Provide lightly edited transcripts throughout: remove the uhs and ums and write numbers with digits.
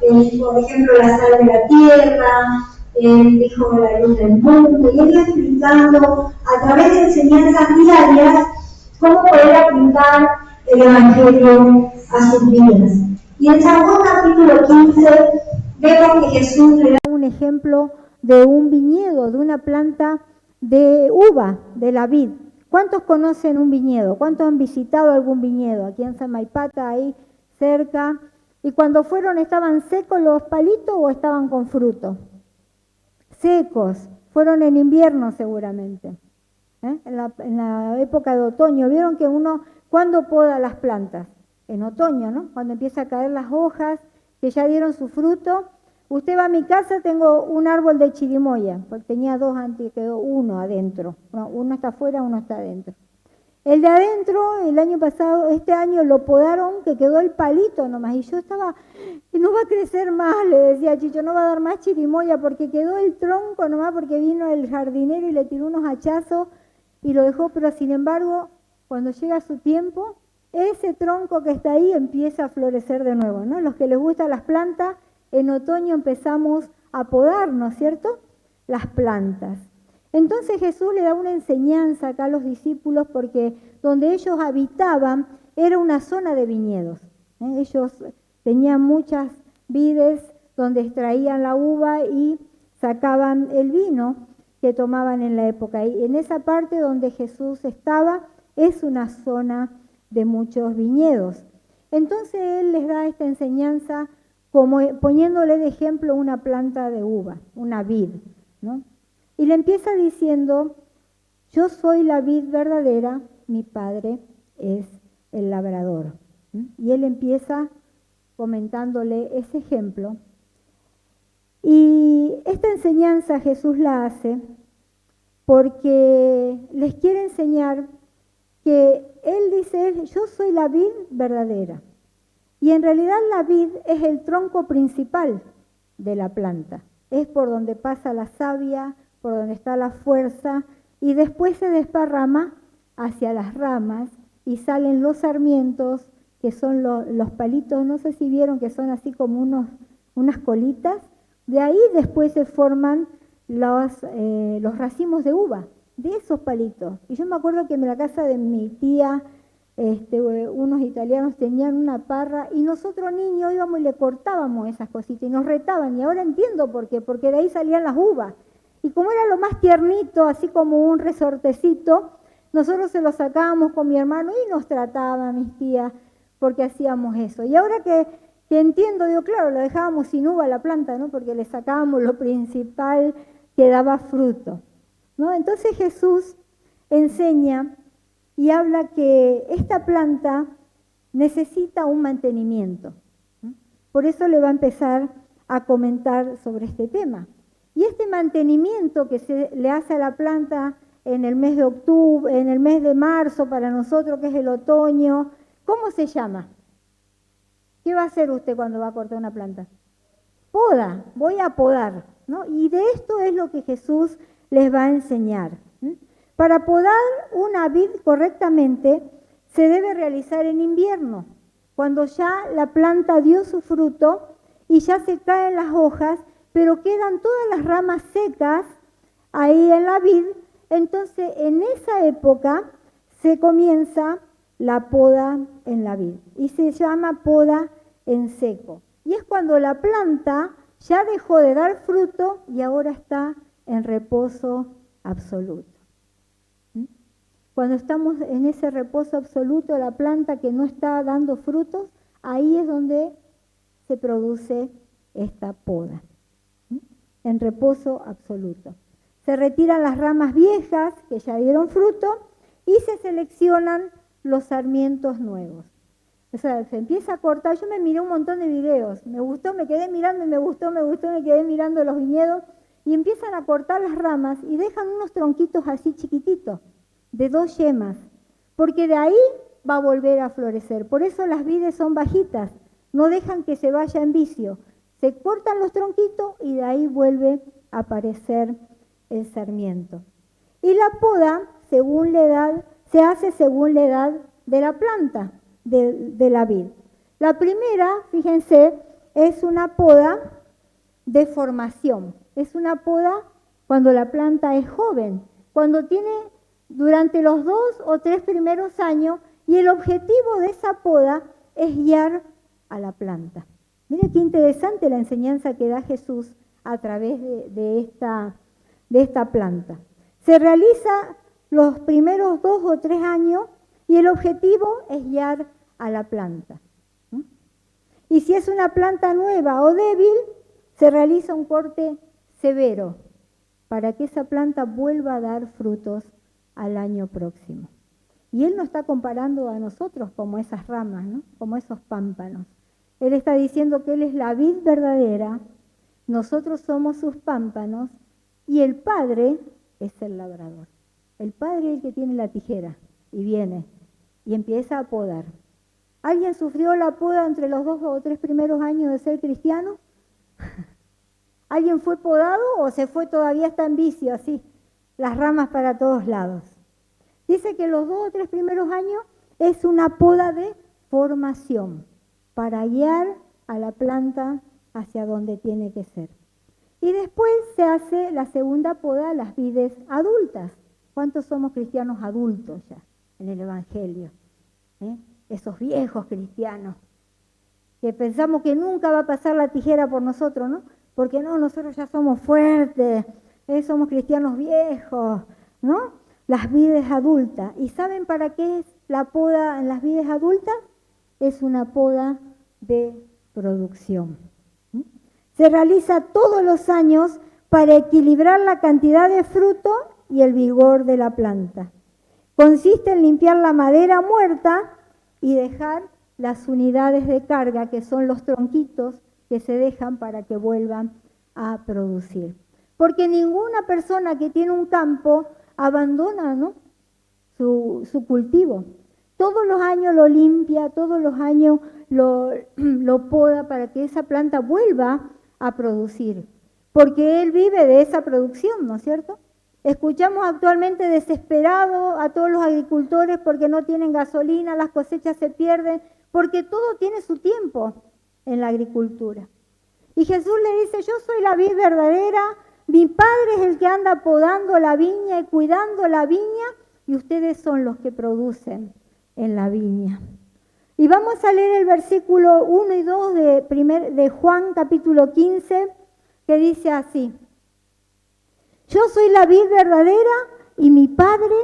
por ejemplo, la sal de la tierra, dijo la luz del mundo, y él iba explicando a través de enseñanzas diarias cómo poder aplicar el Evangelio a sus vidas. Y en San Juan capítulo 15 vemos que Jesús le da un ejemplo de un viñedo, de una planta de uva, de la vid. ¿Cuántos conocen un viñedo? ¿Cuántos han visitado algún viñedo? Aquí en San Maipata, ahí cerca. ¿Y cuando fueron, estaban secos los palitos o estaban con fruto? Secos. Fueron en invierno seguramente. En la época de otoño. ¿Vieron que uno, cuándo poda las plantas? En otoño, ¿no? Cuando empieza a caer las hojas que ya dieron su fruto. Usted va a mi casa, tengo un árbol de chirimoya, porque tenía dos antes, quedó uno adentro. Uno está afuera, uno está adentro. El de adentro, el año pasado, este año lo podaron, que quedó el palito nomás. Y yo estaba, no va a crecer más, le decía Chicho, no va a dar más chirimoya, porque quedó el tronco nomás, porque vino el jardinero y le tiró unos hachazos y lo dejó. Pero sin embargo, cuando llega su tiempo, ese tronco que está ahí empieza a florecer de nuevo, ¿no? Los que les gustan las plantas, en otoño empezamos a podar, ¿no es cierto?, las plantas. Entonces Jesús le da una enseñanza acá a los discípulos porque donde ellos habitaban era una zona de viñedos. Ellos tenían muchas vides donde extraían la uva y sacaban el vino que tomaban en la época. Y en esa parte donde Jesús estaba es una zona de muchos viñedos. Entonces Él les da esta enseñanza como poniéndole de ejemplo una planta de uva, una vid, ¿no? Y le empieza diciendo, yo soy la vid verdadera, mi padre es el labrador. Y él empieza comentándole ese ejemplo. Y esta enseñanza Jesús la hace porque les quiere enseñar que él dice, yo soy la vid verdadera. Y en realidad la vid es el tronco principal de la planta. Es por donde pasa la savia, por donde está la fuerza, y después se desparrama hacia las ramas y salen los sarmientos, que son los palitos, no sé si vieron que son así como unas colitas. De ahí después se forman los racimos de uva, de esos palitos. Y yo me acuerdo que en la casa de mi tía, unos italianos tenían una parra y nosotros niños íbamos y le cortábamos esas cositas y nos retaban. Y ahora entiendo por qué, porque de ahí salían las uvas. Y como era lo más tiernito, así como un resortecito, nosotros se lo sacábamos con mi hermano y nos trataban mis tías porque hacíamos eso. Y ahora que entiendo, digo, claro, lo dejábamos sin uva la planta, ¿no? Porque le sacábamos lo principal que daba fruto, ¿no? Entonces Jesús enseña y habla que esta planta necesita un mantenimiento. Por eso le va a empezar a comentar sobre este tema. Y este mantenimiento que se le hace a la planta en el mes de octubre, en el mes de marzo para nosotros, que es el otoño, ¿cómo se llama? ¿Qué va a hacer usted cuando va a cortar una planta? Poda, voy a podar, ¿no? Y de esto es lo que Jesús les va a enseñar. Para podar una vid correctamente se debe realizar en invierno, cuando ya la planta dio su fruto y ya se caen las hojas, pero quedan todas las ramas secas ahí en la vid. Entonces en esa época se comienza la poda en la vid y se llama poda en seco. Y es cuando la planta ya dejó de dar fruto y ahora está en reposo absoluto. Cuando estamos en ese reposo absoluto, la planta que no está dando frutos, ahí es donde se produce esta poda, en reposo absoluto. Se retiran las ramas viejas que ya dieron fruto y se seleccionan los sarmientos nuevos. O sea, se empieza a cortar. Yo me miré un montón de videos, me gustó, me quedé mirando y me gustó, me quedé mirando los viñedos y empiezan a cortar las ramas y dejan unos tronquitos así chiquititos, de 2 yemas, porque de ahí va a volver a florecer. Por eso las vides son bajitas, no dejan que se vaya en vicio. Se cortan los tronquitos y de ahí vuelve a aparecer el sarmiento. Y la poda, según la edad, se hace según la edad de la planta, de la vid. La primera, fíjense, es una poda de formación. Es una poda cuando la planta es joven, cuando tiene durante los 2 o 3 primeros años, y el objetivo de esa poda es guiar a la planta. Mire qué interesante la enseñanza que da Jesús a través de esta planta. Se realiza los primeros 2 o 3 años y el objetivo es guiar a la planta. Y si es una planta nueva o débil, se realiza un corte severo para que esa planta vuelva a dar frutos al año próximo. Y Él no está comparando a nosotros como esas ramas, ¿no? Como esos pámpanos. Él está diciendo que Él es la vid verdadera, nosotros somos sus pámpanos y el Padre es el labrador. El Padre es el que tiene la tijera y viene y empieza a podar. ¿Alguien sufrió la poda entre los 2 o 3 primeros años de ser cristiano? ¿Alguien fue podado o se fue todavía está en vicio así? Las ramas para todos lados. Dice que los 2 o 3 primeros años es una poda de formación para guiar a la planta hacia donde tiene que ser. Y después se hace la segunda poda a las vides adultas. ¿Cuántos somos cristianos adultos ya en el Evangelio? Esos viejos cristianos que pensamos que nunca va a pasar la tijera por nosotros, ¿no? Porque no, nosotros ya somos fuertes, somos cristianos viejos, ¿no? Las vides adultas. ¿Y saben para qué es la poda en las vides adultas? Es una poda de producción. Se realiza todos los años para equilibrar la cantidad de fruto y el vigor de la planta. Consiste en limpiar la madera muerta y dejar las unidades de carga, que son los tronquitos que se dejan para que vuelvan a producir. Porque ninguna persona que tiene un campo abandona, ¿no?, su cultivo. Todos los años lo limpia, todos los años lo poda para que esa planta vuelva a producir. Porque él vive de esa producción, ¿no es cierto? Escuchamos actualmente desesperados a todos los agricultores porque no tienen gasolina, las cosechas se pierden, porque todo tiene su tiempo en la agricultura. Y Jesús le dice, yo soy la vid verdadera, mi Padre es el que anda podando la viña y cuidando la viña, y ustedes son los que producen en la viña. Y vamos a leer el versículo 1 y 2 de Juan capítulo 15, que dice así: yo soy la vid verdadera y mi Padre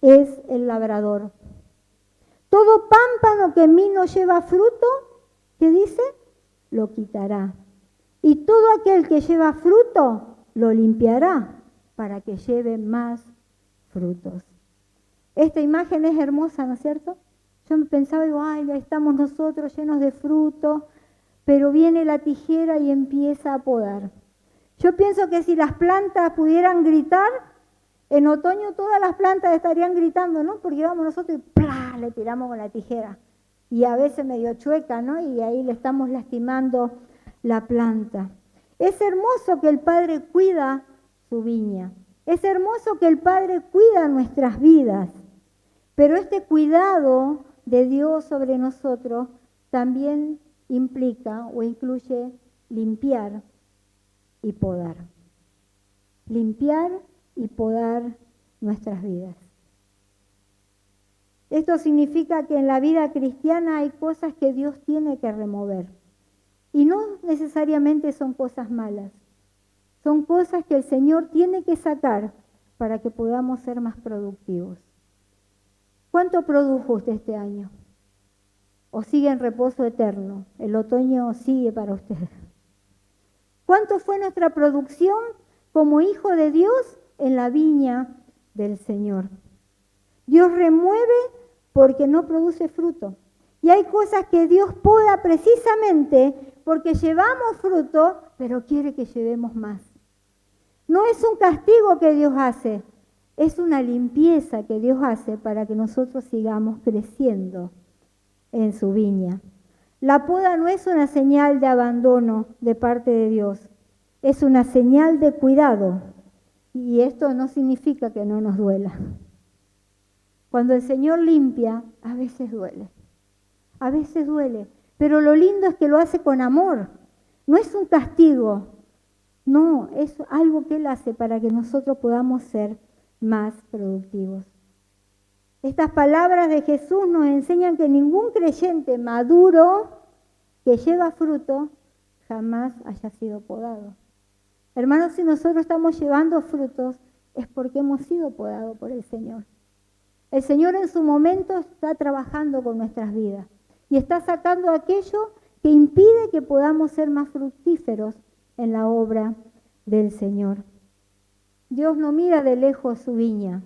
es el labrador. Todo pámpano que en mí no lleva fruto, ¿qué dice? Lo quitará. Y todo aquel que lleva fruto, lo limpiará para que lleve más frutos. Esta imagen es hermosa, ¿no es cierto? Yo me pensaba, digo, ay, ahí estamos nosotros llenos de fruto, pero viene la tijera y empieza a podar. Yo pienso que si las plantas pudieran gritar, en otoño todas las plantas estarían gritando, ¿no? Porque vamos nosotros y ¡plá!, le tiramos con la tijera. Y a veces medio chueca, ¿no? Y ahí le estamos lastimando la planta. Es hermoso que el Padre cuida su viña. Es hermoso que el Padre cuida nuestras vidas. Pero este cuidado de Dios sobre nosotros también implica o incluye limpiar y podar. Limpiar y podar nuestras vidas. Esto significa que en la vida cristiana hay cosas que Dios tiene que remover. Y no necesariamente son cosas malas. Son cosas que el Señor tiene que sacar para que podamos ser más productivos. ¿Cuánto produjo usted este año? ¿O sigue en reposo eterno? El otoño sigue para usted. ¿Cuánto fue nuestra producción como hijo de Dios en la viña del Señor? Dios remueve porque no produce fruto. Y hay cosas que Dios poda precisamente porque llevamos fruto, pero quiere que llevemos más. No es un castigo que Dios hace, es una limpieza que Dios hace para que nosotros sigamos creciendo en su viña. La poda no es una señal de abandono de parte de Dios, es una señal de cuidado. Y esto no significa que no nos duela. Cuando el Señor limpia, a veces duele. A veces duele. Pero lo lindo es que lo hace con amor. No es un castigo, no, es algo que Él hace para que nosotros podamos ser más productivos. Estas palabras de Jesús nos enseñan que ningún creyente maduro que lleva fruto jamás haya sido podado. Hermanos, si nosotros estamos llevando frutos, es porque hemos sido podados por el Señor. El Señor en su momento está trabajando con nuestras vidas y está sacando aquello que impide que podamos ser más fructíferos en la obra del Señor. Dios no mira de lejos su viña.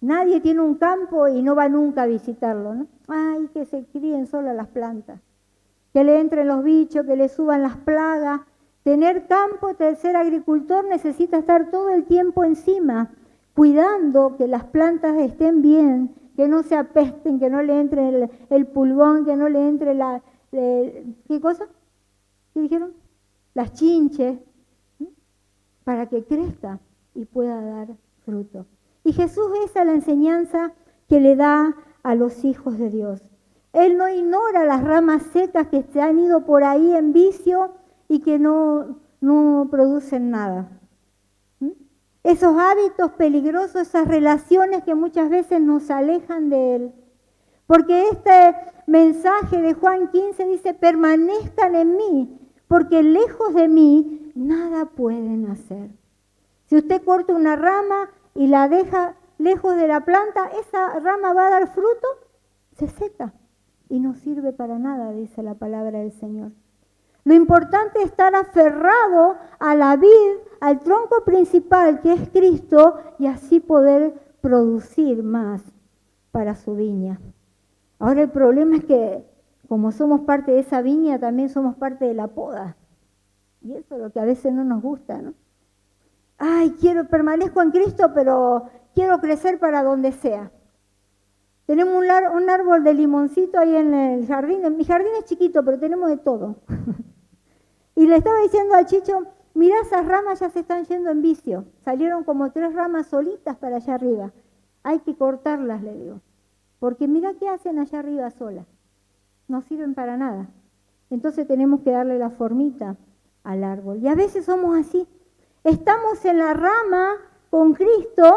Nadie tiene un campo y no va nunca a visitarlo, ¿no? Ay, que se críen solo las plantas, que le entren los bichos, que le suban las plagas. Tener campo, ser agricultor, necesita estar todo el tiempo encima, cuidando que las plantas estén bien, que no se apesten, que no le entre el pulgón, que no le entre ¿qué cosa? ¿Qué dijeron? Las chinches, ¿sí? Para que crezca y pueda dar fruto. Y Jesús, esa es la enseñanza que le da a los hijos de Dios. Él no ignora las ramas secas que se han ido por ahí en vicio y que no producen nada. Esos hábitos peligrosos, esas relaciones que muchas veces nos alejan de Él. Porque este mensaje de Juan 15 dice, permanezcan en mí, porque lejos de mí nada pueden hacer. Si usted corta una rama y la deja lejos de la planta, esa rama va a dar fruto, se seca y no sirve para nada, dice la palabra del Señor. Lo importante es estar aferrado a la vid, al tronco principal que es Cristo, y así poder producir más para su viña. Ahora el problema es que como somos parte de esa viña, también somos parte de la poda. Y eso es lo que a veces no nos gusta, ¿no? Ay, permanezco en Cristo, pero quiero crecer para donde sea. Tenemos un árbol de limoncito ahí en el jardín. Mi jardín es chiquito, pero tenemos de todo. Y le estaba diciendo a Chicho, mirá, esas ramas ya se están yendo en vicio. Salieron como 3 ramas solitas para allá arriba. Hay que cortarlas, le digo. Porque mirá qué hacen allá arriba solas. No sirven para nada. Entonces tenemos que darle la formita al árbol. Y a veces somos así. Estamos en la rama con Cristo,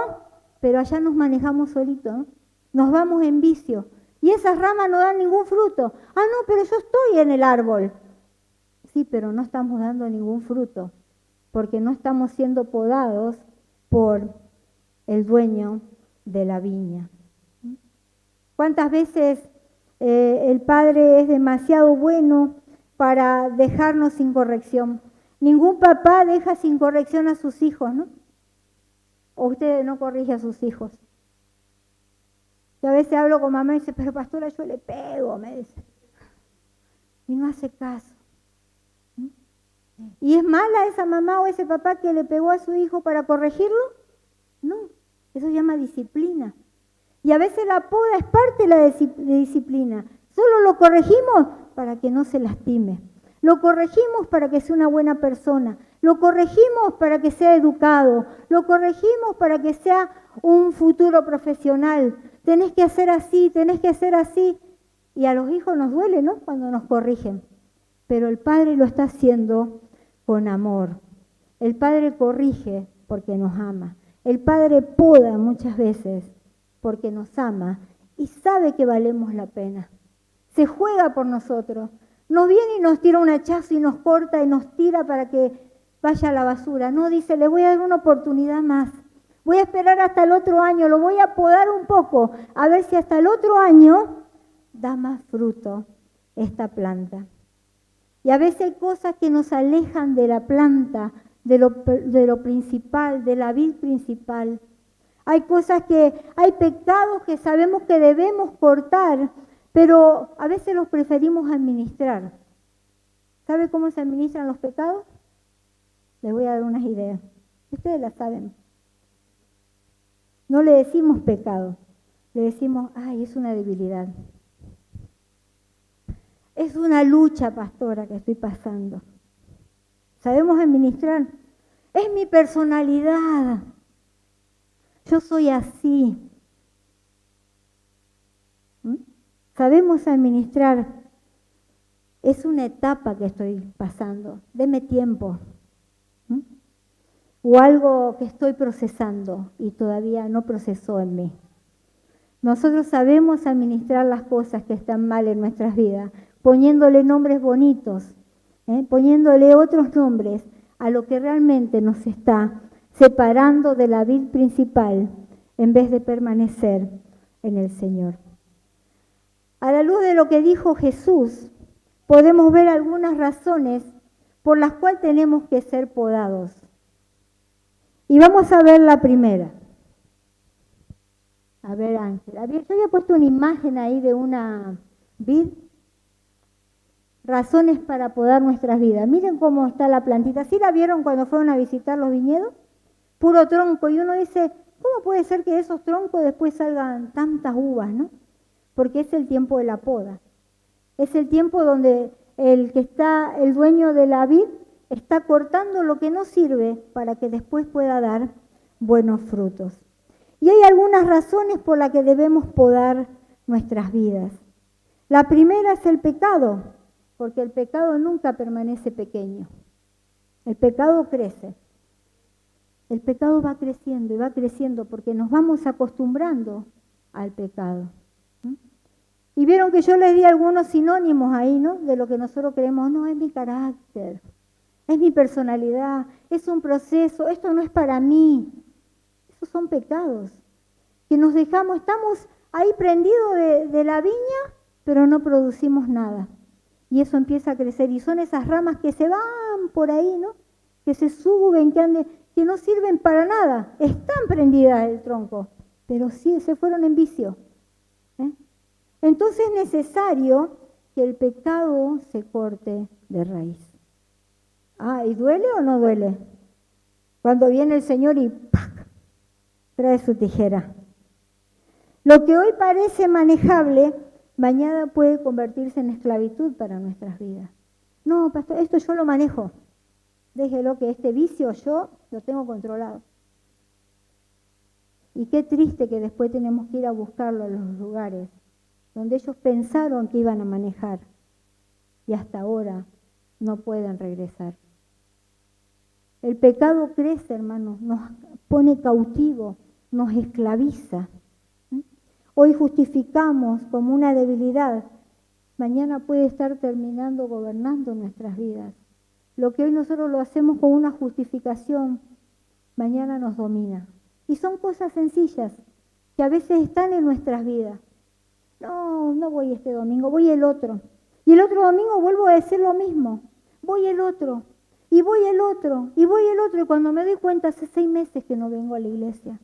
pero allá nos manejamos solitos, ¿no? Nos vamos en vicio. Y esas ramas no dan ningún fruto. Ah, no, pero yo estoy en el árbol. Sí, pero no estamos dando ningún fruto, porque no estamos siendo podados por el dueño de la viña. ¿Cuántas veces el Padre es demasiado bueno para dejarnos sin corrección? Ningún papá deja sin corrección a sus hijos, ¿no? O usted no corrige a sus hijos. Yo a veces hablo con mamá y dice, pero pastora, yo le pego, me dice. Y no hace caso. ¿Y es mala esa mamá o ese papá que le pegó a su hijo para corregirlo? No, eso se llama disciplina. Y a veces la poda es parte de la disciplina. Solo lo corregimos para que no se lastime. Lo corregimos para que sea una buena persona. Lo corregimos para que sea educado. Lo corregimos para que sea un futuro profesional. Tenés que hacer así, tenés que hacer así. Y a los hijos nos duele, ¿no? Cuando nos corrigen. Pero el Padre lo está haciendo con amor. El Padre corrige porque nos ama. El Padre poda muchas veces porque nos ama y sabe que valemos la pena. Se juega por nosotros. No viene y nos tira un hachazo y nos corta y nos tira para que vaya a la basura. No, dice, le voy a dar una oportunidad más. Voy a esperar hasta el otro año, lo voy a podar un poco, a ver si hasta el otro año da más fruto esta planta. Y a veces hay cosas que nos alejan de la planta, de lo principal, de la vid principal. Hay pecados que sabemos que debemos cortar, pero a veces los preferimos administrar. ¿Sabe cómo se administran los pecados? Les voy a dar unas ideas. Ustedes las saben. No le decimos pecado, le decimos, ay, es una debilidad. Es una lucha, pastora, que estoy pasando. ¿Sabemos administrar? Es mi personalidad. Yo soy así. ¿Sabemos administrar? es una etapa que estoy pasando, deme tiempo. O algo que estoy procesando y todavía no procesó en mí. Nosotros sabemos administrar las cosas que están mal en nuestras vidas, poniéndole nombres bonitos, poniéndole otros nombres a lo que realmente nos está separando de la vid principal en vez de permanecer en el Señor. A la luz de lo que dijo Jesús, podemos ver algunas razones por las cuales tenemos que ser podados. Y vamos a ver la primera. A ver, Ángel. Yo había puesto una imagen ahí de una vid. Razones para podar nuestras vidas. Miren cómo está la plantita. ¿Sí la vieron cuando fueron a visitar los viñedos? Puro tronco. Y uno dice, ¿cómo puede ser que de esos troncos después salgan tantas uvas, no? Porque es el tiempo de la poda. Es el tiempo donde el dueño de la vid, está cortando lo que no sirve para que después pueda dar buenos frutos. Y hay algunas razones por las que debemos podar nuestras vidas. La primera es el pecado, porque el pecado nunca permanece pequeño. El pecado crece. El pecado va creciendo y va creciendo porque nos vamos acostumbrando al pecado. Y vieron que yo les di algunos sinónimos ahí, ¿no? De lo que nosotros creemos, no, es mi carácter. Es mi personalidad, es un proceso, esto no es para mí. Esos son pecados que nos dejamos, estamos ahí prendidos de la viña, pero no producimos nada. Y eso empieza a crecer y son esas ramas que se van por ahí, ¿no? Que se suben, que no sirven para nada. Están prendidas del tronco, pero sí se fueron en vicio. Entonces es necesario que el pecado se corte de raíz. ¿Y duele o no duele? Cuando viene el Señor y ¡pac!, trae su tijera. Lo que hoy parece manejable, mañana puede convertirse en esclavitud para nuestras vidas. No, pastor, esto yo lo manejo. Déjelo que este vicio yo lo tengo controlado. Y qué triste que después tenemos que ir a buscarlo a los lugares donde ellos pensaron que iban a manejar y hasta ahora no pueden regresar. El pecado crece, hermanos, nos pone cautivo, nos esclaviza. Hoy justificamos como una debilidad, mañana puede estar terminando gobernando nuestras vidas. Lo que hoy nosotros lo hacemos con una justificación, mañana nos domina. Y son cosas sencillas que a veces están en nuestras vidas. No voy este domingo, voy el otro. Y el otro domingo vuelvo a decir lo mismo. Voy el otro, y voy el otro, y voy el otro. Y cuando me doy cuenta, hace 6 meses que no vengo a la iglesia.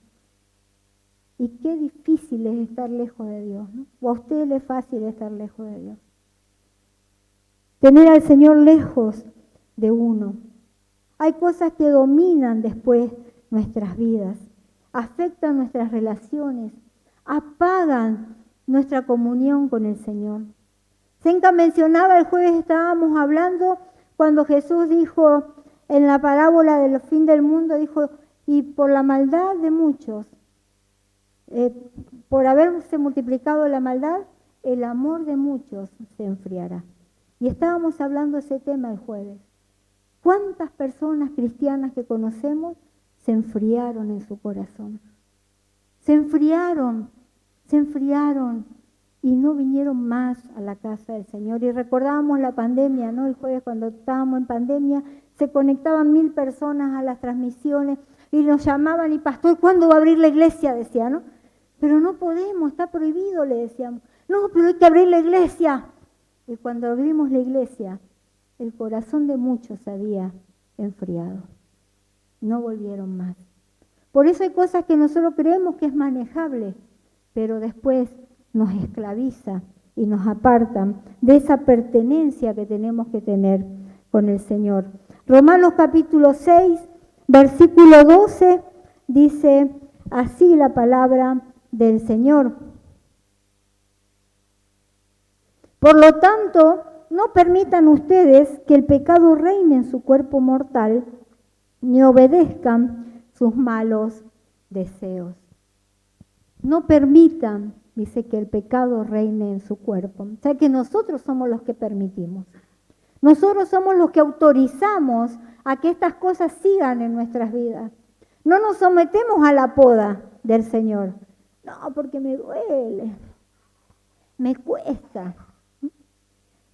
Y qué difícil es estar lejos de Dios, ¿no? O a usted le es fácil estar lejos de Dios. Tener al Señor lejos de uno. Hay cosas que dominan después nuestras vidas, afectan nuestras relaciones, apagan nuestra comunión con el Señor. Senka mencionaba, el jueves estábamos hablando, cuando Jesús dijo en la parábola del fin del mundo, dijo, y por la maldad de muchos, por haberse multiplicado la maldad, el amor de muchos se enfriará. Y estábamos hablando de ese tema el jueves. ¿Cuántas personas cristianas que conocemos se enfriaron en su corazón? Se enfriaron y no vinieron más a la casa del Señor. Y recordábamos la pandemia, ¿no? El jueves cuando estábamos en pandemia, se conectaban 1000 personas a las transmisiones y nos llamaban, y pastor, ¿cuándo va a abrir la iglesia? Decía, ¿no? Pero no podemos, está prohibido, le decíamos. No, pero hay que abrir la iglesia. Y cuando abrimos la iglesia, el corazón de muchos se había enfriado. No volvieron más. Por eso hay cosas que nosotros creemos que es manejable, pero después nos esclaviza y nos apartan de esa pertenencia que tenemos que tener con el Señor. Romanos capítulo 6, versículo 12, dice así la palabra del Señor. Por lo tanto, no permitan ustedes que el pecado reine en su cuerpo mortal, ni obedezcan sus malos deseos. No permitan, dice, que el pecado reine en su cuerpo. O sea que nosotros somos los que permitimos. Nosotros somos los que autorizamos a que estas cosas sigan en nuestras vidas. No nos sometemos a la poda del Señor. No, porque me duele, me cuesta.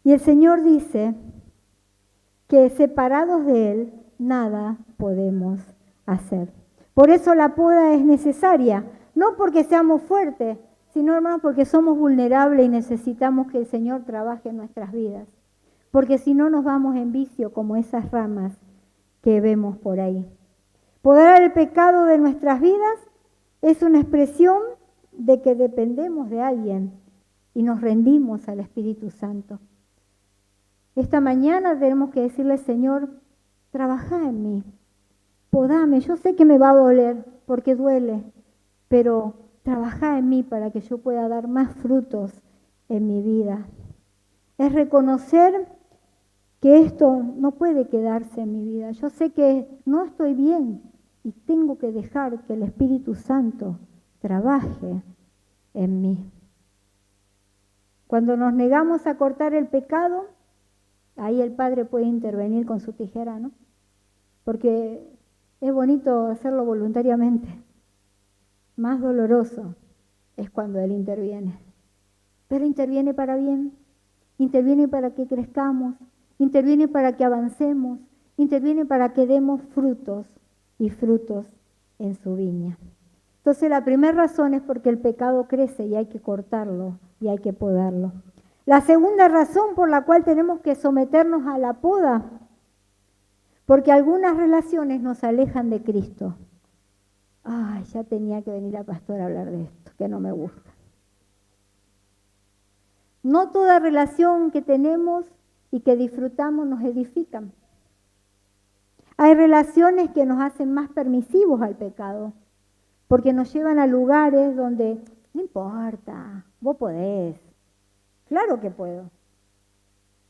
Y el Señor dice que separados de Él, nada podemos hacer. Por eso la poda es necesaria, no porque seamos fuertes, sino, hermanos, porque somos vulnerables y necesitamos que el Señor trabaje en nuestras vidas. Porque si no nos vamos en vicio como esas ramas que vemos por ahí. Podar el pecado de nuestras vidas es una expresión de que dependemos de alguien y nos rendimos al Espíritu Santo. Esta mañana tenemos que decirle, Señor, trabaja en mí, podame. Yo sé que me va a doler porque duele, pero trabaja en mí para que yo pueda dar más frutos en mi vida. Es reconocer que esto no puede quedarse en mi vida. Yo sé que no estoy bien y tengo que dejar que el Espíritu Santo trabaje en mí. Cuando nos negamos a cortar el pecado, ahí el Padre puede intervenir con su tijera, ¿no? Porque es bonito hacerlo voluntariamente. Más doloroso es cuando Él interviene. Pero interviene para bien, interviene para que crezcamos, interviene para que avancemos, interviene para que demos frutos y frutos en su viña. Entonces la primera razón es porque el pecado crece y hay que cortarlo y hay que podarlo. La segunda razón por la cual tenemos que someternos a la poda, porque algunas relaciones nos alejan de Cristo. Ay, ya tenía que venir la pastora a hablar de esto, que no me gusta. No toda relación que tenemos y que disfrutamos nos edifican. Hay relaciones que nos hacen más permisivos al pecado, porque nos llevan a lugares donde no importa, vos podés. Claro que puedo.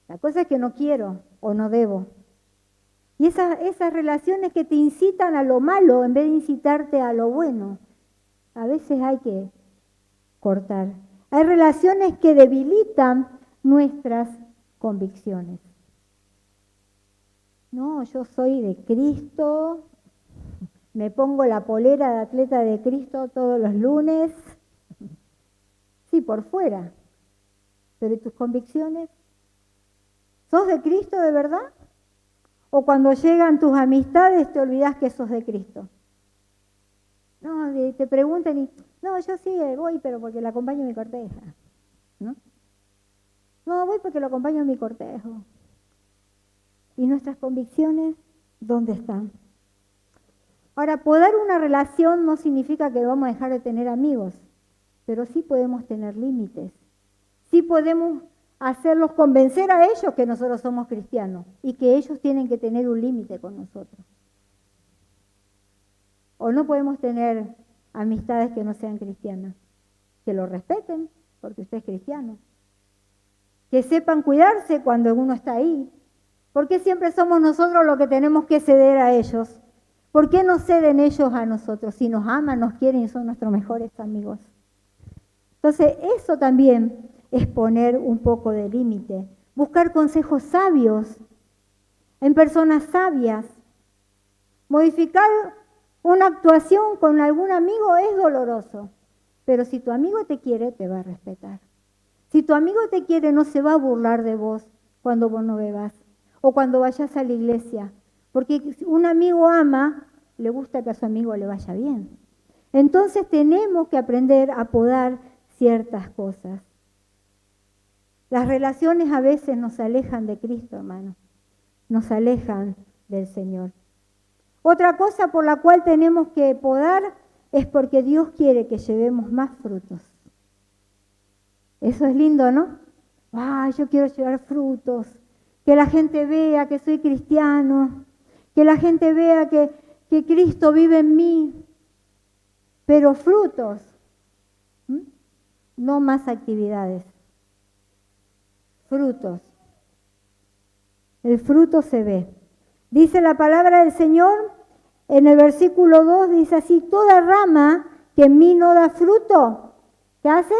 La cosa es que no quiero o no debo. Y esas relaciones que te incitan a lo malo en vez de incitarte a lo bueno, a veces hay que cortar. Hay relaciones que debilitan nuestras convicciones. No, yo soy de Cristo, me pongo la polera de atleta de Cristo todos los lunes. Sí, por fuera. Pero ¿y tus convicciones? ¿Sos de Cristo de verdad? ¿O cuando llegan tus amistades te olvidás que sos de Cristo? No, te preguntan y, no, yo sí voy, pero porque la acompaño en mi cortejo. ¿No? No, voy porque lo acompaño en mi cortejo. ¿Y nuestras convicciones dónde están? Ahora, podar una relación no significa que vamos a dejar de tener amigos, pero sí podemos tener límites. Sí podemos hacerlos convencer a ellos que nosotros somos cristianos y que ellos tienen que tener un límite con nosotros. O no podemos tener amistades que no sean cristianas, que lo respeten porque usted es cristiano, que sepan cuidarse cuando uno está ahí. ¿Por qué siempre somos nosotros los que tenemos que ceder a ellos? ¿Por qué no ceden ellos a nosotros? Si nos aman, nos quieren y son nuestros mejores amigos. Entonces, eso también es poner un poco de límite. Buscar consejos sabios en personas sabias. Modificar una actuación con algún amigo es doloroso, pero si tu amigo te quiere, te va a respetar. Si tu amigo te quiere, no se va a burlar de vos cuando vos no bebas o cuando vayas a la iglesia. Porque un amigo ama, le gusta que a su amigo le vaya bien. Entonces tenemos que aprender a podar ciertas cosas. Las relaciones a veces nos alejan de Cristo, hermano. Nos alejan del Señor. Otra cosa por la cual tenemos que podar es porque Dios quiere que llevemos más frutos. Eso es lindo, ¿no? Yo quiero llevar frutos. Que la gente vea que soy cristiano. Que la gente vea que Cristo vive en mí. Pero frutos, no más actividades. Frutos. El fruto se ve. Dice la palabra del Señor en el versículo 2, dice así: toda rama que en mí no da fruto, ¿qué hace?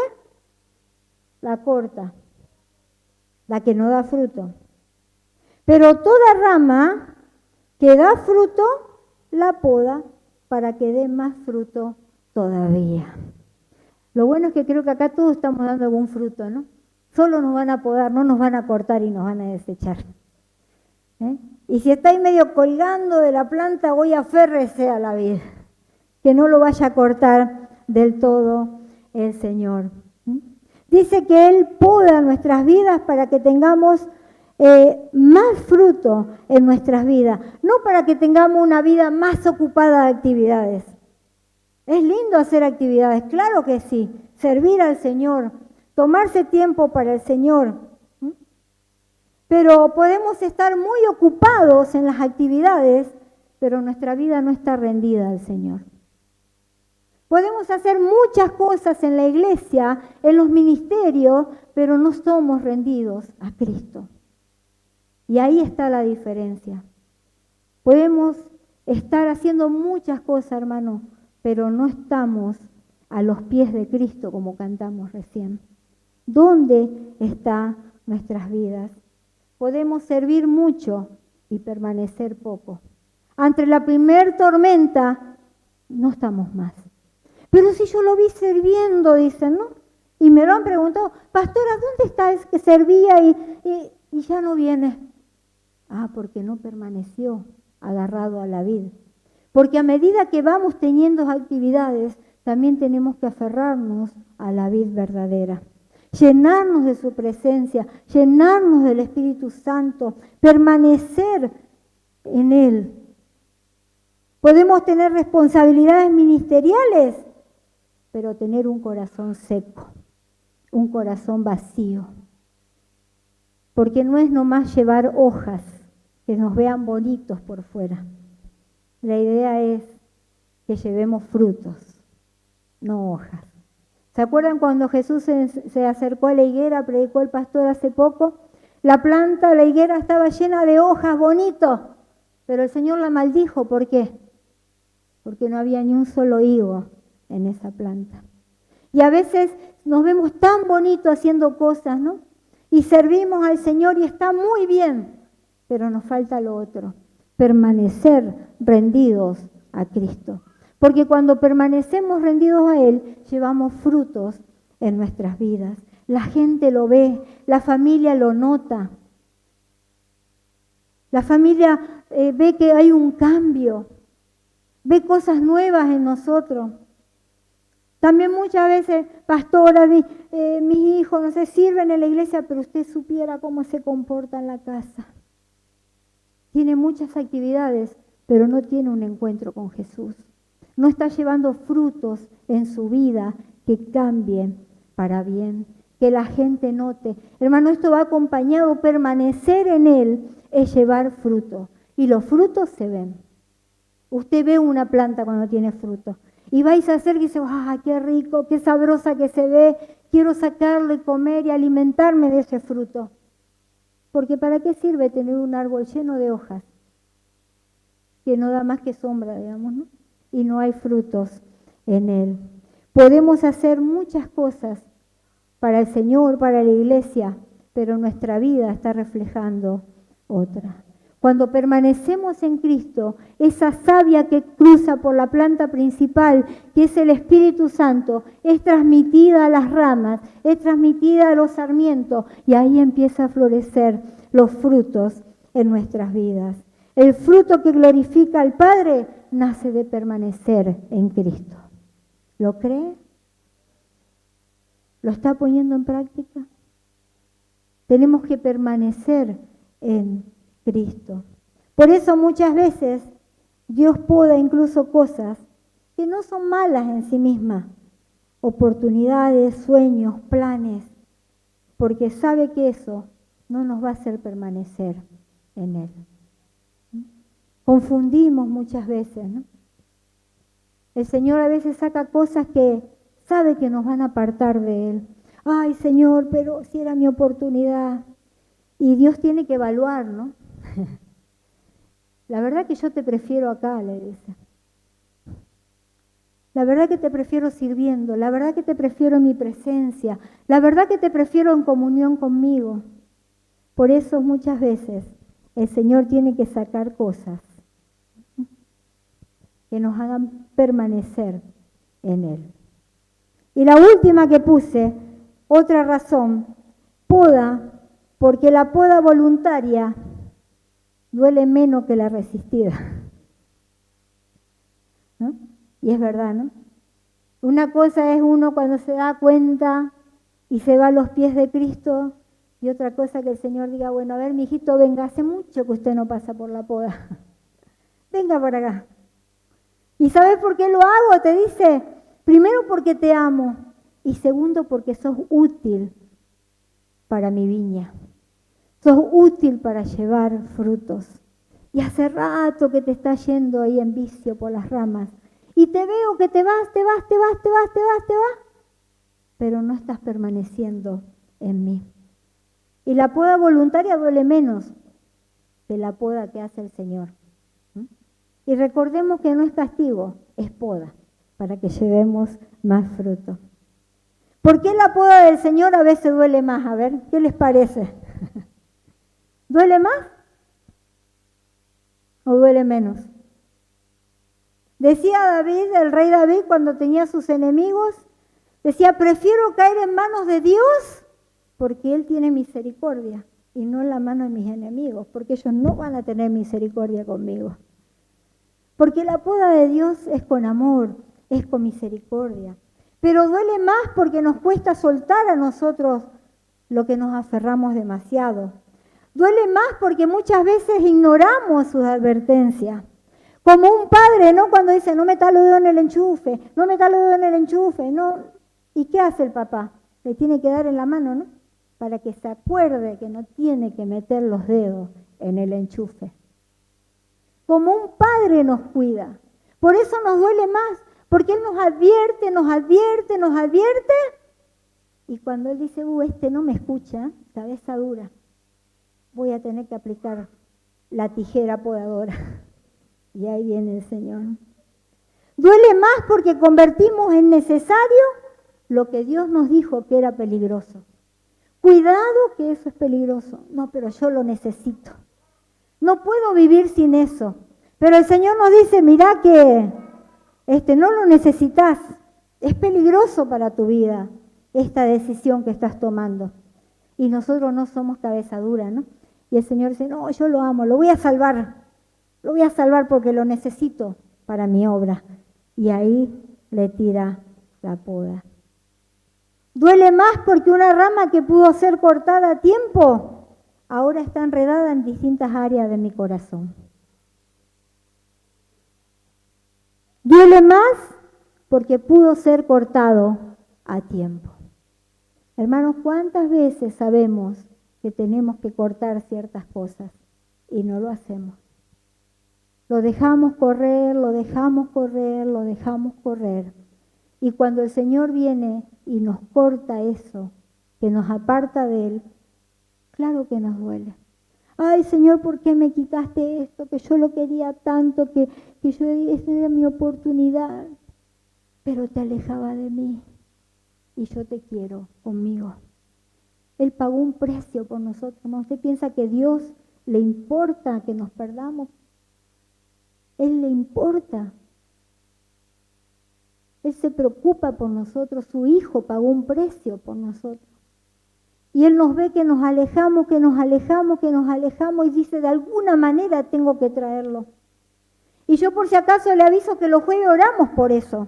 La corta. La que no da fruto. Pero toda rama que da fruto, la poda para que dé más fruto todavía. Lo bueno es que creo que acá todos estamos dando algún fruto, ¿no? Solo nos van a podar, no nos van a cortar y nos van a desechar. Y si estáis medio colgando de la planta, hoy aférrese a la vid, que no lo vaya a cortar del todo el Señor. Dice que Él poda nuestras vidas para que tengamos más fruto en nuestras vidas, no para que tengamos una vida más ocupada de actividades. Es lindo hacer actividades, claro que sí, servir al Señor, tomarse tiempo para el Señor. Pero podemos estar muy ocupados en las actividades, pero nuestra vida no está rendida al Señor. Podemos hacer muchas cosas en la iglesia, en los ministerios, pero no somos rendidos a Cristo. Y ahí está la diferencia. Podemos estar haciendo muchas cosas, hermano, pero no estamos a los pies de Cristo como cantamos recién. ¿Dónde están nuestras vidas? Podemos servir mucho y permanecer poco. Ante la primer tormenta, no estamos más. Pero si yo lo vi sirviendo, dicen, ¿no? Y me lo han preguntado, pastora, ¿dónde está ese que servía y ya no viene? Ah, porque no permaneció agarrado a la vid. Porque a medida que vamos teniendo actividades, también tenemos que aferrarnos a la vid verdadera. Llenarnos de su presencia, llenarnos del Espíritu Santo, permanecer en Él. Podemos tener responsabilidades ministeriales, pero tener un corazón seco, un corazón vacío. Porque no es nomás llevar hojas que nos vean bonitos por fuera. La idea es que llevemos frutos, no hojas. ¿Se acuerdan cuando Jesús se acercó a la higuera, predicó el pastor hace poco? La planta, la higuera estaba llena de hojas, bonito, pero el Señor la maldijo. ¿Por qué? Porque no había ni un solo higo en esa planta. Y a veces nos vemos tan bonitos haciendo cosas, ¿no? Y servimos al Señor y está muy bien, pero nos falta lo otro, permanecer rendidos a Cristo. Porque cuando permanecemos rendidos a Él, llevamos frutos en nuestras vidas. La gente lo ve, la familia lo nota. La familia ve que hay un cambio, ve cosas nuevas en nosotros. También muchas veces, pastora, mis hijos no se sirven en la iglesia, pero usted supiera cómo se comporta en la casa. Tiene muchas actividades, pero no tiene un encuentro con Jesús. No está llevando frutos en su vida que cambien para bien, que la gente note. Hermano, esto va acompañado, permanecer en Él es llevar fruto. Y los frutos se ven. Usted ve una planta cuando tiene fruto. Y vais a hacer que dice, ¡ah, qué rico, qué sabrosa que se ve! Quiero sacarlo y comer y alimentarme de ese fruto. Porque ¿para qué sirve tener un árbol lleno de hojas? Que no da más que sombra, digamos, ¿no? Y no hay frutos en él. Podemos hacer muchas cosas para el Señor, para la iglesia, pero nuestra vida está reflejando otra. Cuando permanecemos en Cristo, esa savia que cruza por la planta principal, que es el Espíritu Santo, es transmitida a las ramas, es transmitida a los sarmientos, y ahí empieza a florecer los frutos en nuestras vidas. El fruto que glorifica al Padre nace de permanecer en Cristo. ¿Lo cree? ¿Lo está poniendo en práctica? Tenemos que permanecer en Cristo. Por eso muchas veces Dios poda incluso cosas que no son malas en sí mismas, oportunidades, sueños, planes, porque sabe que eso no nos va a hacer permanecer en Él. Confundimos muchas veces, ¿no? El Señor a veces saca cosas que sabe que nos van a apartar de Él. Ay, Señor, pero si era mi oportunidad. Y Dios tiene que evaluar, ¿no? La verdad que yo te prefiero acá, le dice. La verdad que te prefiero sirviendo, la verdad que te prefiero en mi presencia, la verdad que te prefiero en comunión conmigo. Por eso muchas veces el Señor tiene que sacar cosas que nos hagan permanecer en Él. Y la última que puse, otra razón, poda, porque la poda voluntaria duele menos que la resistida. ¿No? Y es verdad, ¿no? Una cosa es uno cuando se da cuenta y se va a los pies de Cristo, y otra cosa que el Señor diga, bueno, a ver, mijito, venga, hace mucho que usted no pasa por la poda. Venga por acá. ¿Y sabes por qué lo hago? Te dice, primero porque te amo y segundo porque sos útil para mi viña. Sos útil para llevar frutos. Y hace rato que te estás yendo ahí en vicio por las ramas. Y te veo que te vas, pero no estás permaneciendo en mí. Y la poda voluntaria duele menos que la poda que hace el Señor. Y recordemos que no es castigo, es poda, para que llevemos más fruto. ¿Por qué la poda del Señor a veces duele más? A ver, ¿qué les parece? ¿Duele más o duele menos? Decía David, el rey David, cuando tenía sus enemigos, decía, prefiero caer en manos de Dios porque Él tiene misericordia y no en la mano de mis enemigos, porque ellos no van a tener misericordia conmigo. Porque la poda de Dios es con amor, es con misericordia. Pero duele más porque nos cuesta soltar a nosotros lo que nos aferramos demasiado. Duele más porque muchas veces ignoramos sus advertencias. Como un padre, ¿no? Cuando dice, no metas los dedos en el enchufe, no metas los dedos en el enchufe, no. ¿Y qué hace el papá? Le tiene que dar en la mano, ¿no? Para que se acuerde que no tiene que meter los dedos en el enchufe. Como un padre nos cuida. Por eso nos duele más, porque Él nos advierte. Y cuando Él dice, este no me escucha, cabeza dura, voy a tener que aplicar la tijera podadora. Y ahí viene el Señor. Duele más porque convertimos en necesario lo que Dios nos dijo que era peligroso. Cuidado que eso es peligroso. No, pero yo lo necesito. No puedo vivir sin eso. Pero el Señor nos dice, mirá que no lo necesitas. Es peligroso para tu vida esta decisión que estás tomando. Y nosotros no somos cabeza dura, ¿no? Y el Señor dice, no, yo lo amo, lo voy a salvar. Lo voy a salvar porque lo necesito para mi obra. Y ahí le tira la poda. Duele más porque una rama que pudo ser cortada a tiempo, ahora está enredada en distintas áreas de mi corazón. Duele más porque pudo ser cortado a tiempo. Hermanos, ¿cuántas veces sabemos que tenemos que cortar ciertas cosas y no lo hacemos? Lo dejamos correr. Y cuando el Señor viene y nos corta eso, que nos aparta de Él, claro que nos duele. Ay, Señor, ¿por qué me quitaste esto? Que yo lo quería tanto, que esta era mi oportunidad. Pero te alejaba de mí y yo te quiero conmigo. Él pagó un precio por nosotros. ¿No? ¿Usted piensa que a Dios le importa que nos perdamos? Él le importa. Él se preocupa por nosotros. Su Hijo pagó un precio por nosotros. Y Él nos ve que nos alejamos y dice, de alguna manera tengo que traerlo. Y yo por si acaso le aviso que los jueves oramos por eso.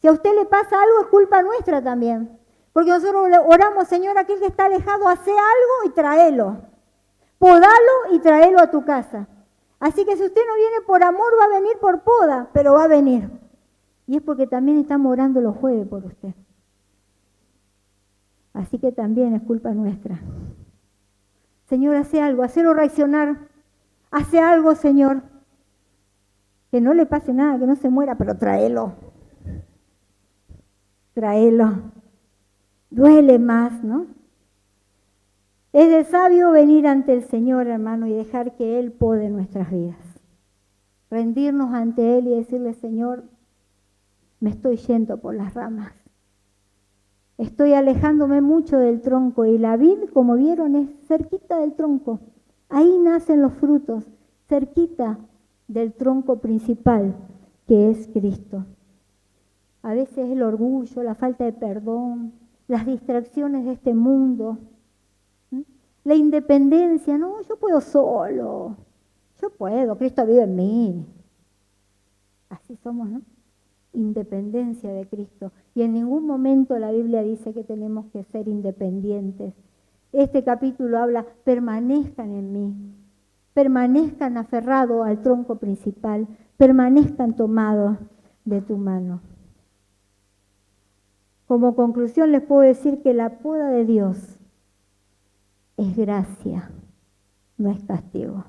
Si a usted le pasa algo es culpa nuestra también. Porque nosotros oramos, Señor, aquel que está alejado, hace algo y tráelo. Podalo y tráelo a tu casa. Así que si usted no viene por amor, va a venir por poda, pero va a venir. Y es porque también estamos orando los jueves por usted. Así que también es culpa nuestra. Señor, hace algo, hacelo reaccionar. Hace algo, Señor. Que no le pase nada, que no se muera, pero tráelo. Tráelo. Duele más, ¿no? Es de sabio venir ante el Señor, hermano, y dejar que Él pode nuestras vidas. Rendirnos ante Él y decirle, Señor, me estoy yendo por las ramas. Estoy alejándome mucho del tronco y la vid, como vieron, es cerquita del tronco. Ahí nacen los frutos, cerquita del tronco principal, que es Cristo. A veces el orgullo, la falta de perdón, las distracciones de este mundo, la independencia, no, yo puedo solo, yo puedo, Cristo vive en mí. Así somos, ¿no? Independencia de Cristo. Y en ningún momento la Biblia dice que tenemos que ser independientes. Este capítulo habla, permanezcan en mí, permanezcan aferrados al tronco principal, permanezcan tomados de tu mano. Como conclusión les puedo decir que la poda de Dios es gracia, no es castigo.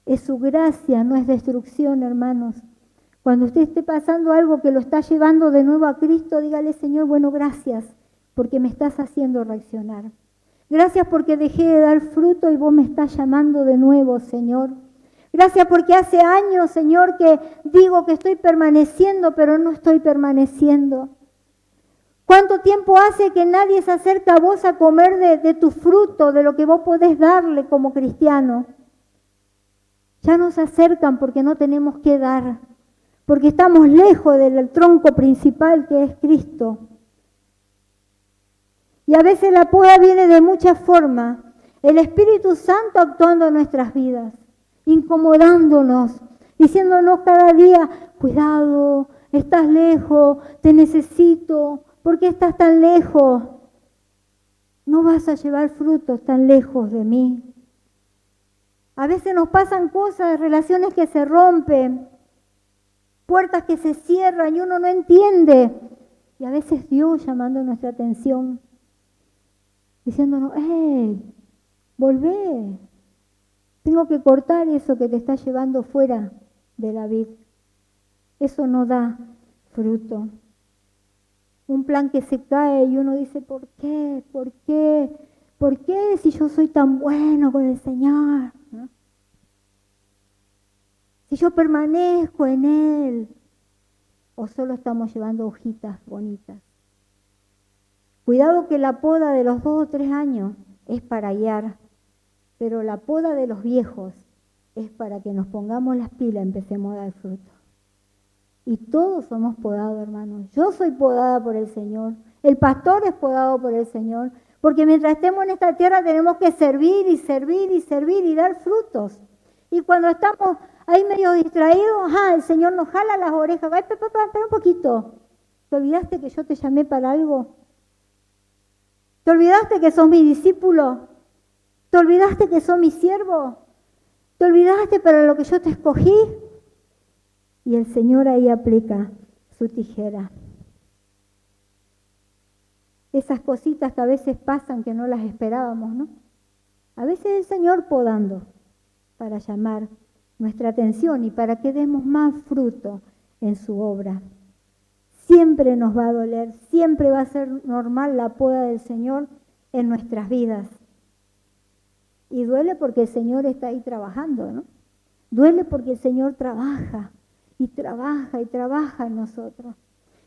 Es su gracia, no es destrucción, hermanos. Cuando usted esté pasando algo que lo está llevando de nuevo a Cristo, dígale, Señor, bueno, gracias, porque me estás haciendo reaccionar. Gracias porque dejé de dar fruto y vos me estás llamando de nuevo, Señor. Gracias porque hace años, Señor, que digo que estoy permaneciendo, pero no estoy permaneciendo. ¿Cuánto tiempo hace que nadie se acerca a vos a comer de tu fruto, de lo que vos podés darle como cristiano? Ya no se acercan porque no tenemos que dar, porque estamos lejos del tronco principal que es Cristo. Y a veces la poda viene de muchas formas. El Espíritu Santo actuando en nuestras vidas, incomodándonos, diciéndonos cada día, cuidado, estás lejos, te necesito, ¿por qué estás tan lejos? No vas a llevar frutos tan lejos de mí. A veces nos pasan cosas, relaciones que se rompen, puertas que se cierran y uno no entiende. Y a veces Dios llamando nuestra atención, diciéndonos, volvé. Tengo que cortar eso que te está llevando fuera de la vid. Eso no da fruto. Un plan que se cae y uno dice, ¿por qué? ¿Por qué? ¿Por qué si yo soy tan bueno con el Señor? ¿No? Si yo permanezco en Él. ¿O solo estamos llevando hojitas bonitas? Cuidado que la poda de los 2 o 3 años es para guiar, pero la poda de los viejos es para que nos pongamos las pilas y empecemos a dar fruto. Y todos somos podados, hermanos. Yo soy podada por el Señor. El pastor es podado por el Señor. Porque mientras estemos en esta tierra tenemos que servir y servir y servir y dar frutos. Y cuando estamos ahí medio distraídos, el Señor nos jala las orejas. Ay, espera un poquito. ¿Te olvidaste que yo te llamé para algo? ¿Te olvidaste que sos mi discípulo? ¿Te olvidaste que sos mi siervo? ¿Te olvidaste para lo que yo te escogí? Y el Señor ahí aplica su tijera. Esas cositas que a veces pasan que no las esperábamos, ¿no? A veces el Señor podando para llamar nuestra atención y para que demos más fruto en su obra. Siempre nos va a doler, siempre va a ser normal la poda del Señor en nuestras vidas. Y duele porque el Señor está ahí trabajando, ¿no? Duele porque el Señor trabaja y trabaja y trabaja en nosotros.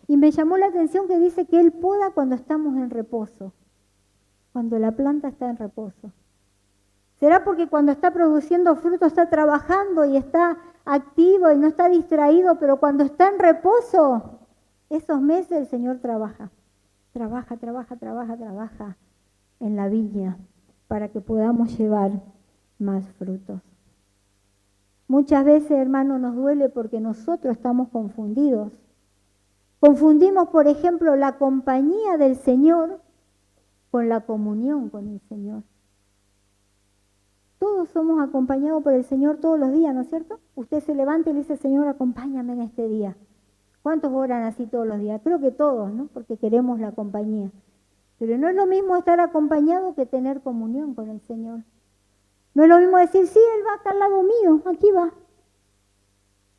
Y me llamó la atención que dice que Él poda cuando estamos en reposo, cuando la planta está en reposo. ¿Será porque cuando está produciendo fruto está trabajando y está activo y no está distraído, pero cuando está en reposo, esos meses el Señor trabaja en la viña para que podamos llevar más frutos? Muchas veces, hermano, nos duele porque nosotros estamos confundidos. Confundimos, por ejemplo, la compañía del Señor con la comunión con el Señor. Todos somos acompañados por el Señor todos los días, ¿no es cierto? Usted se levanta y le dice, Señor, acompáñame en este día. ¿Cuántos oran así todos los días? Creo que todos, ¿no? Porque queremos la compañía. Pero no es lo mismo estar acompañado que tener comunión con el Señor. No es lo mismo decir, sí, Él va acá al lado mío, aquí va,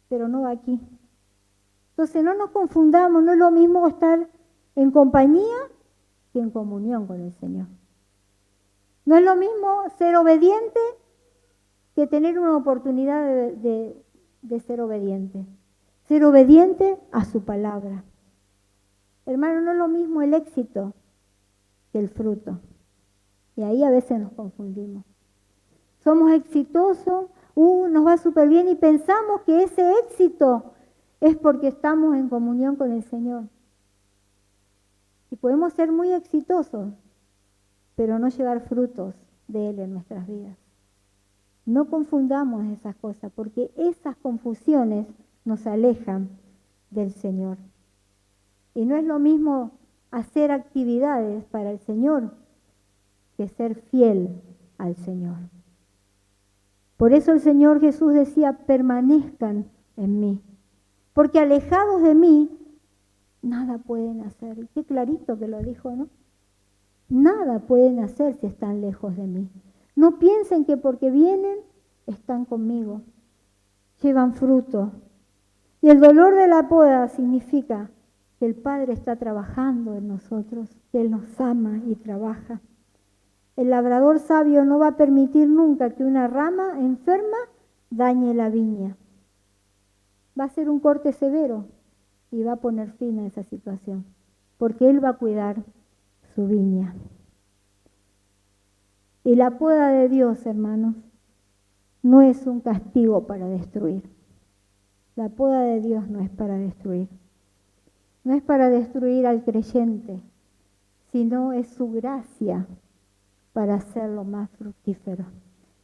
pero no va aquí. Entonces no nos confundamos, no es lo mismo estar en compañía que en comunión con el Señor. No es lo mismo ser obediente que tener una oportunidad de ser obediente. Ser obediente a su palabra. Hermano, no es lo mismo el éxito que el fruto. Y ahí a veces nos confundimos. Somos exitosos, nos va súper bien y pensamos que ese éxito es porque estamos en comunión con el Señor. Y podemos ser muy exitosos, pero no llevar frutos de Él en nuestras vidas. No confundamos esas cosas, porque esas confusiones nos alejan del Señor. Y no es lo mismo hacer actividades para el Señor que ser fiel al Señor. Por eso el Señor Jesús decía, permanezcan en mí, porque alejados de mí, nada pueden hacer. Y qué clarito que lo dijo, ¿no? Nada pueden hacer si están lejos de mí. No piensen que porque vienen, están conmigo. Llevan fruto. Y el dolor de la poda significa que el Padre está trabajando en nosotros, que Él nos ama y trabaja. El labrador sabio no va a permitir nunca que una rama enferma dañe la viña. Va a ser un corte severo y va a poner fin a esa situación, porque Él va a cuidar su viña. Y la poda de Dios, hermanos, no es un castigo para destruir. La poda de Dios no es para destruir. No es para destruir al creyente, sino es su gracia para hacerlo más fructífero.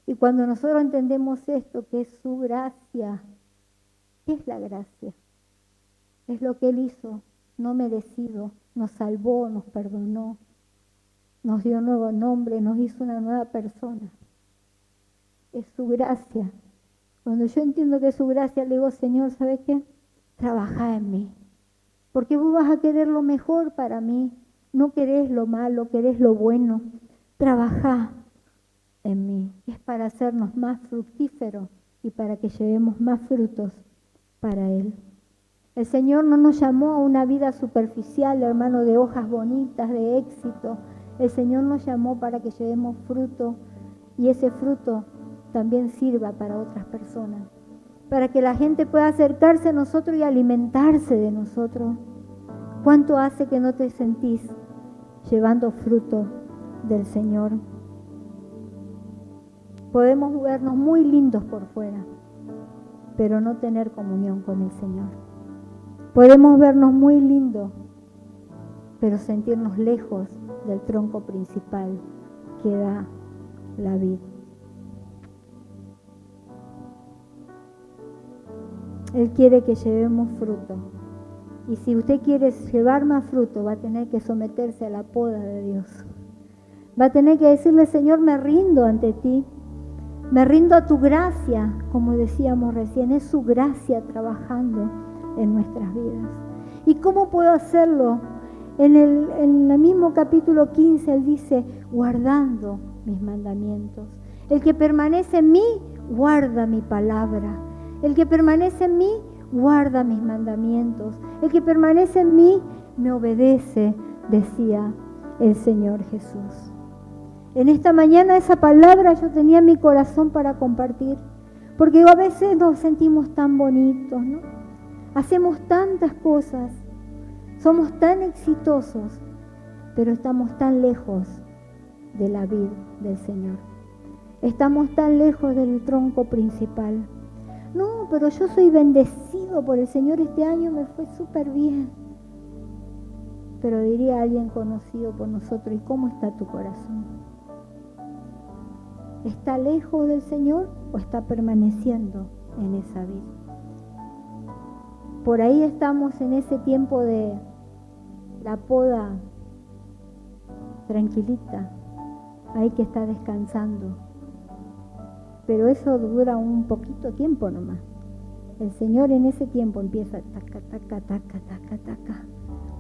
Y cuando nosotros entendemos esto, que es su gracia, ¿qué es la gracia? Es lo que Él hizo, no merecido, nos salvó, nos perdonó, nos dio un nuevo nombre, nos hizo una nueva persona. Es su gracia. Cuando yo entiendo que es su gracia, le digo, Señor, ¿sabes qué? Trabajá en mí. Porque vos vas a querer lo mejor para mí. No querés lo malo, querés lo bueno. Trabajá en mí. Es para hacernos más fructíferos y para que llevemos más frutos para Él. El Señor no nos llamó a una vida superficial, hermano, de hojas bonitas, de éxito. El Señor nos llamó para que llevemos fruto y ese fruto también sirva para otras personas. Para que la gente pueda acercarse a nosotros y alimentarse de nosotros. ¿Cuánto hace que no te sentís llevando fruto del Señor? Podemos vernos muy lindos por fuera, pero no tener comunión con el Señor. Podemos vernos muy lindos, pero sentirnos lejos del tronco principal que da la vida. Él quiere que llevemos fruto. Y si usted quiere llevar más fruto, va a tener que someterse a la poda de Dios. Va a tener que decirle, Señor, me rindo ante ti. Me rindo a tu gracia, como decíamos recién. Es su gracia trabajando en nuestras vidas. ¿Y cómo puedo hacerlo? En el mismo capítulo 15, Él dice, guardando mis mandamientos. El que permanece en mí, guarda mi palabra. El que permanece en mí, guarda mis mandamientos. El que permanece en mí, me obedece, decía el Señor Jesús. En esta mañana esa palabra yo tenía en mi corazón para compartir, porque a veces nos sentimos tan bonitos, ¿no? Hacemos tantas cosas, somos tan exitosos, pero estamos tan lejos de la vid del Señor. Estamos tan lejos del tronco principal. No, pero yo soy bendecido por el Señor, este año me fue súper bien. Pero diría alguien conocido por nosotros, ¿y cómo está tu corazón? ¿Está lejos del Señor o está permaneciendo en esa vida? Por ahí estamos en ese tiempo de la poda tranquilita, hay que estar descansando. Pero eso dura un poquito tiempo nomás. El Señor en ese tiempo empieza taca, taca, taca, taca, taca,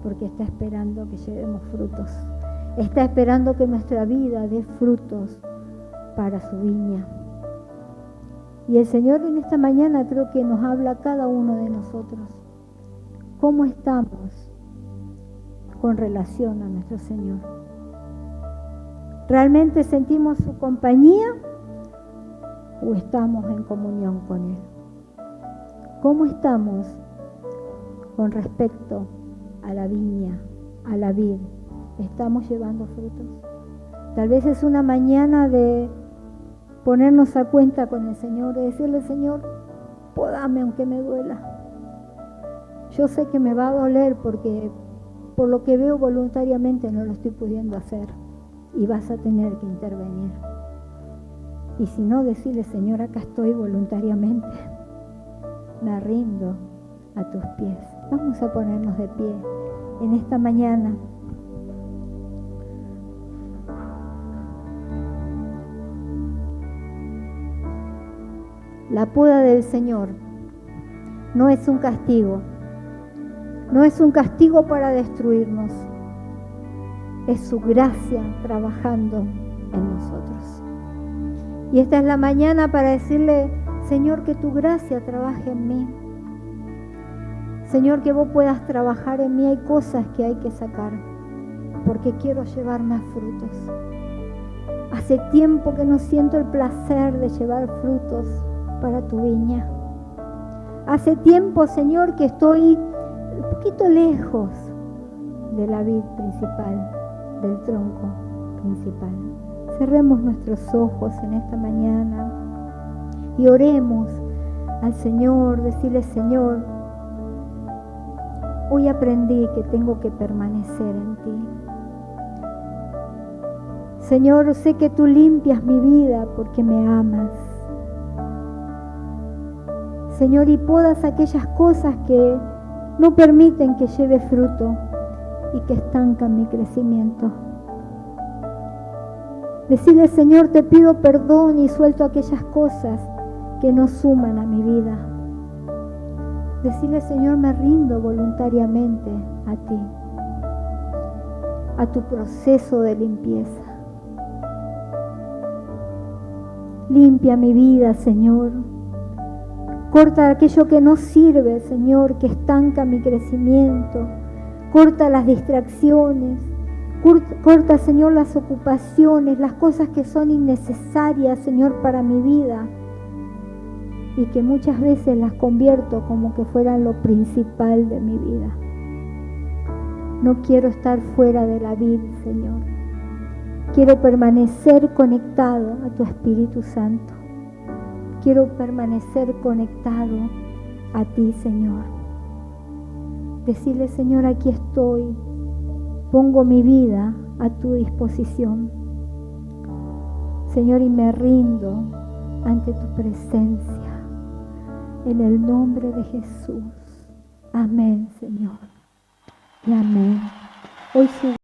porque está esperando que llevemos frutos. Está esperando que nuestra vida dé frutos para su viña. Y el Señor en esta mañana creo que nos habla a cada uno de nosotros. ¿Cómo estamos con relación a nuestro Señor? ¿Realmente sentimos su compañía o estamos en comunión con Él? ¿Cómo estamos con respecto a la viña, a la vid? ¿Estamos llevando frutos? Tal vez es una mañana de ponernos a cuenta con el Señor, de decirle, Señor, podame aunque me duela. Yo sé que me va a doler porque por lo que veo voluntariamente no lo estoy pudiendo hacer y vas a tener que intervenir. Y si no, decirle, Señor, acá estoy voluntariamente, me rindo a tus pies. Vamos a ponernos de pie en esta mañana. La poda del Señor no es un castigo, no es un castigo para destruirnos, es su gracia trabajando en nosotros. Y esta es la mañana para decirle, Señor, que tu gracia trabaje en mí. Señor, que vos puedas trabajar en mí. Hay cosas que hay que sacar, porque quiero llevar más frutos. Hace tiempo que no siento el placer de llevar frutos para tu viña. Hace tiempo, Señor, que estoy un poquito lejos de la vid principal, del tronco principal. Cerremos nuestros ojos en esta mañana y oremos al Señor, decirle, Señor, hoy aprendí que tengo que permanecer en ti. Señor, sé que tú limpias mi vida porque me amas. Señor, y podas aquellas cosas que no permiten que lleve fruto y que estancan mi crecimiento. Decirle, Señor, te pido perdón y suelto aquellas cosas que no suman a mi vida. Decirle, Señor, me rindo voluntariamente a ti, a tu proceso de limpieza. Limpia mi vida, Señor. Corta aquello que no sirve, Señor, que estanca mi crecimiento. Corta las distracciones. Corta, Señor, las ocupaciones, las cosas que son innecesarias, Señor, para mi vida. Y que muchas veces las convierto como que fueran lo principal de mi vida. No quiero estar fuera de la vid, Señor. Quiero permanecer conectado a tu Espíritu Santo. Quiero permanecer conectado a ti, Señor. Decirle, Señor, aquí estoy. Pongo mi vida a tu disposición. Señor, y me rindo ante tu presencia. En el nombre de Jesús. Amén, Señor. Y amén. Hoy su